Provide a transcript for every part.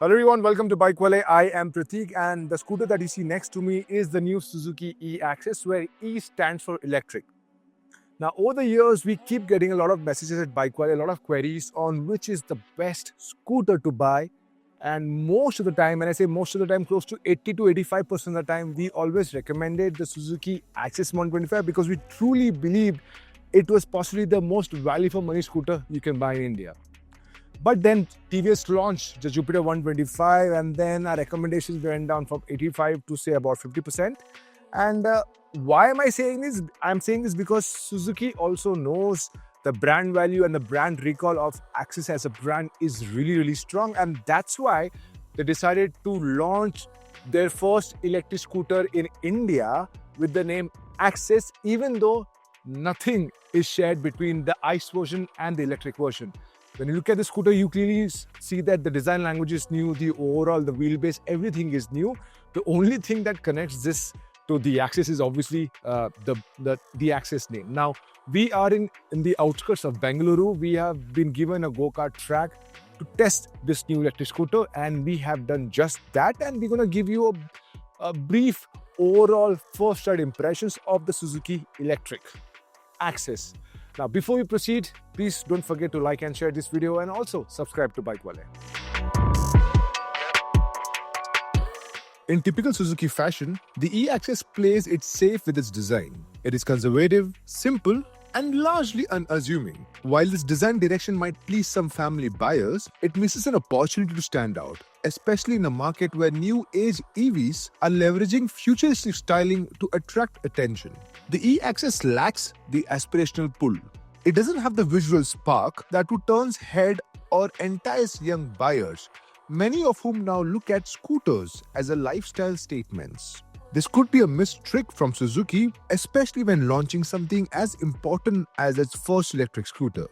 Hello everyone, welcome to BikeWale. I am Pratheek and the scooter that you see next to me is the new Suzuki E-Axis where E stands for electric. Now over the years, we keep getting a lot of messages at BikeWale, a lot of queries on which is the best scooter to buy. And most of the time, when I say most of the time, close to 80 to 85% of the time, we always recommended the Suzuki Axis 125 because we truly believed it was possibly the most value for money scooter you can buy in India. But then TVS launched the Jupiter 125 and then our recommendations went down from 85 to say about 50%. And why am I saying this? I'm saying this because Suzuki also knows the brand value and the brand recall of Axis as a brand is really strong. And that's why they decided to launch their first electric scooter in India with the name Axis, even though nothing is shared between the ICE version and the electric version. When you look at the scooter, you clearly see that the design language is new, the wheelbase, everything is new. The only thing that connects this to the Axis is obviously the Axis name. Now, we are in the outskirts of Bengaluru. We have been given a go-kart track to test this new electric scooter and we have done just that. And we're going to give you a brief overall first-ride impressions of the Suzuki Electric Axis. Now, before we proceed, please don't forget to like and share this video and also subscribe to BikeWale. In typical Suzuki fashion, the E-Axis plays it safe with its design. It is conservative, simple, and largely unassuming. While this design direction might please some family buyers, it misses an opportunity to stand out, especially in a market where new age EVs are leveraging futuristic styling to attract attention. The E-Axis lacks the aspirational pull. It doesn't have the visual spark that would turn head or entice young buyers, many of whom now look at scooters as a lifestyle statements. This could be a missed trick from Suzuki, especially when launching something as important as its first electric scooter.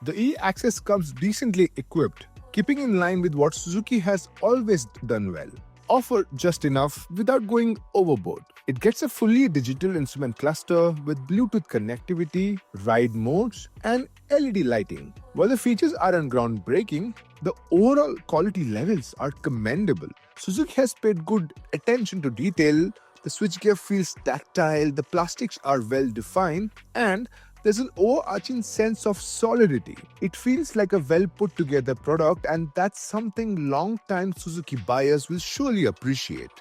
The E-Axis comes decently equipped, keeping in line with what Suzuki has always done well. Offer just enough without going overboard. It gets a fully digital instrument cluster with Bluetooth connectivity, ride modes, and LED lighting. While the features aren't groundbreaking, the overall quality levels are commendable. Suzuki has paid good attention to detail, the switchgear feels tactile, the plastics are well defined, and there's an overarching sense of solidity. It feels like a well put together product, and that's something long-time Suzuki buyers will surely appreciate.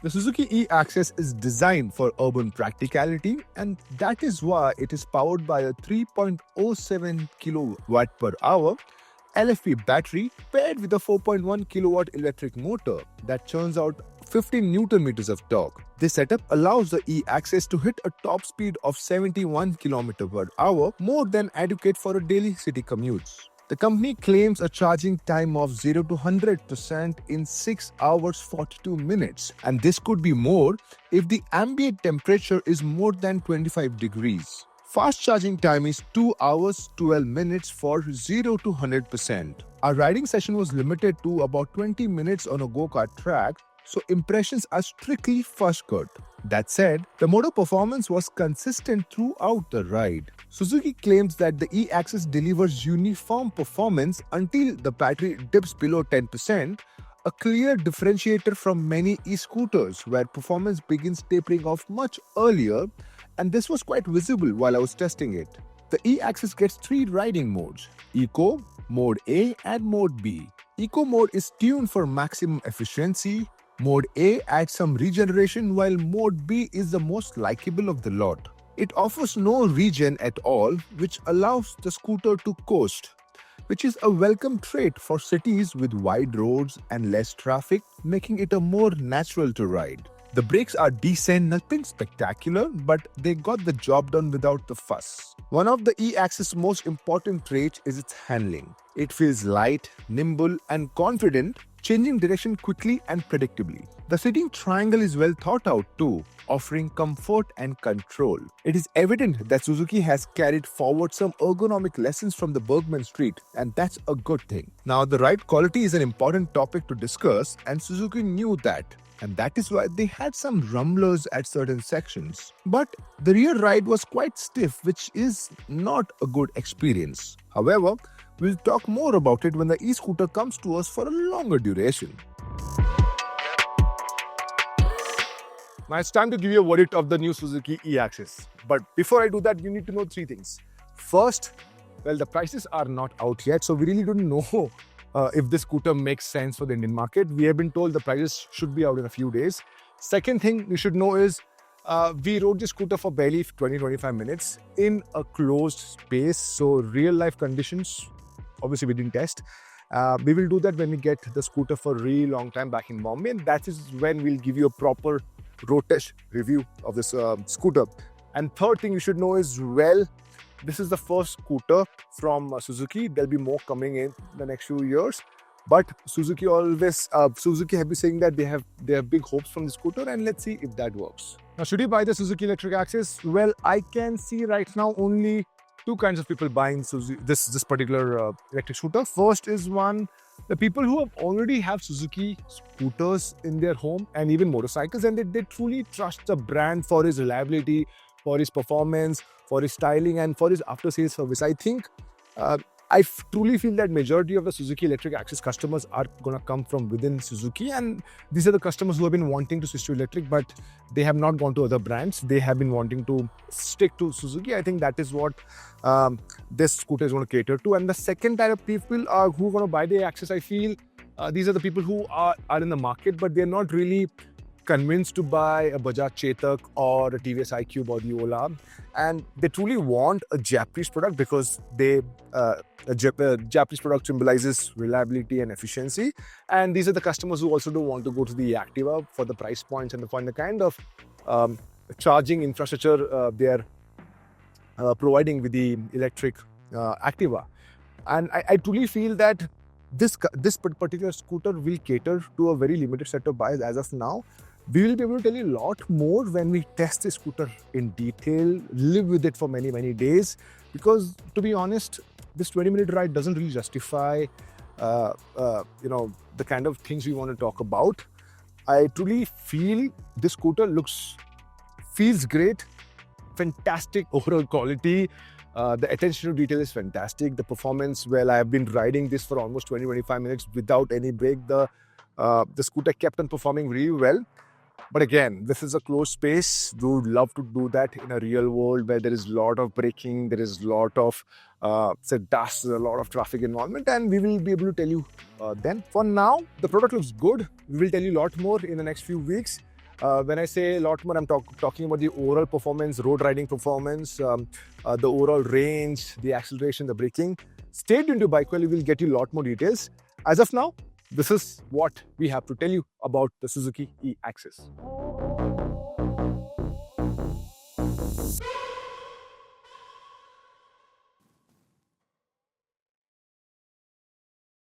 The Suzuki E-Axis is designed for urban practicality, and that is why it is powered by a 3.07 kW per hour LFP battery paired with a 4.1 kilowatt electric motor that churns out 15 Newton meters of torque. This setup allows the E-Axis to hit a top speed of 71 km per hour, more than adequate for a daily city commutes. The company claims a charging time of 0 to 100% in 6 hours 42 minutes, and this could be more if the ambient temperature is more than 25 degrees. Fast charging time is 2 hours 12 minutes for 0 to 100%. Our riding session was limited to about 20 minutes on a go-kart track, so impressions are strictly first cut. That said, the motor performance was consistent throughout the ride. Suzuki claims that the E-Axis delivers uniform performance until the battery dips below 10%, a clear differentiator from many e-scooters where performance begins tapering off much earlier, and this was quite visible while I was testing it. The E-Axis gets 3 riding modes: Eco, Mode A and Mode B. Eco mode is tuned for maximum efficiency. Mode A adds some regeneration while Mode B is the most likable of the lot. It offers no regen at all, which allows the scooter to coast, which is a welcome trait for cities with wide roads and less traffic, making it a more natural to ride. The brakes are decent, nothing spectacular, but they got the job done without the fuss. One of the E-Axis' most important traits is its handling. It feels light, nimble, and confident, changing direction quickly and predictably. The seating triangle is well thought out too, offering comfort and control. It is evident that Suzuki has carried forward some ergonomic lessons from the Bergman Street, and that's a good thing. Now, the ride quality is an important topic to discuss, and Suzuki knew that. And that is why they had some rumblers at certain sections. But the rear ride was quite stiff, which is not a good experience. However, we'll talk more about it when the e-scooter comes to us for a longer duration. Now it's time to give you a verdict of the new Suzuki e-Axis. But before I do that, you need to know three things. First, well, the prices are not out yet, so we really don't know if this scooter makes sense for the Indian market. We have been told the prices should be out in a few days. Second thing you should know is we rode this scooter for barely 20-25 minutes in a closed space, so real life conditions, obviously we didn't test. We will do that when we get the scooter for a really long time back in Bombay, and that is when we'll give you a proper road test review of this scooter. And third thing you should know is, well, this is the first scooter from Suzuki. There'll be more coming in the next few years. But Suzuki have been saying that they have big hopes from the scooter, and let's see if that works. Now, should you buy the Suzuki electric Axis? Well, I can see right now only two kinds of people buying this particular electric scooter. First is the people who already have Suzuki scooters in their home and even motorcycles, and they truly trust the brand for its reliability, for its performance, for its styling, and for its after-sales service. I think I truly feel that majority of the Suzuki electric Axis customers are going to come from within Suzuki, and these are the customers who have been wanting to switch to electric, but they have not gone to other brands. They have been wanting to stick to Suzuki. I think that is what this scooter is going to cater to. And the second type of people who are going to buy the Axis, I feel these are the people who are in the market, but they're not really convinced to buy a Bajaj Chetak or a TVS iQube or the Ola, and they truly want a Japanese product because a Japanese product symbolizes reliability and efficiency. And these are the customers who also don't want to go to the Activa for the price points and the kind of charging infrastructure they are providing with the electric Activa. And I truly feel that this particular scooter will cater to a very limited set of buyers as of now. We will be able to tell you a lot more when we test this scooter in detail, live with it for many days, because to be honest, this 20-minute ride doesn't really justify the kind of things we want to talk about. I truly feel this scooter feels great, fantastic overall quality. The attention to detail is fantastic. The performance, well, I have been riding this for almost 20-25 minutes without any break. The scooter kept on performing really well. But again, this is a closed space. We would love to do that in a real world where there is a lot of braking, there is a lot of dust, a lot of traffic involvement, and we will be able to tell you then. For now, the product looks good. We will tell you a lot more in the next few weeks. When I say a lot more, I'm talking about the overall performance, road riding performance, the overall range, the acceleration, the braking. Stay tuned to BikeWale, we will get you a lot more details. As of now, this is what we have to tell you about the Suzuki e-Axis.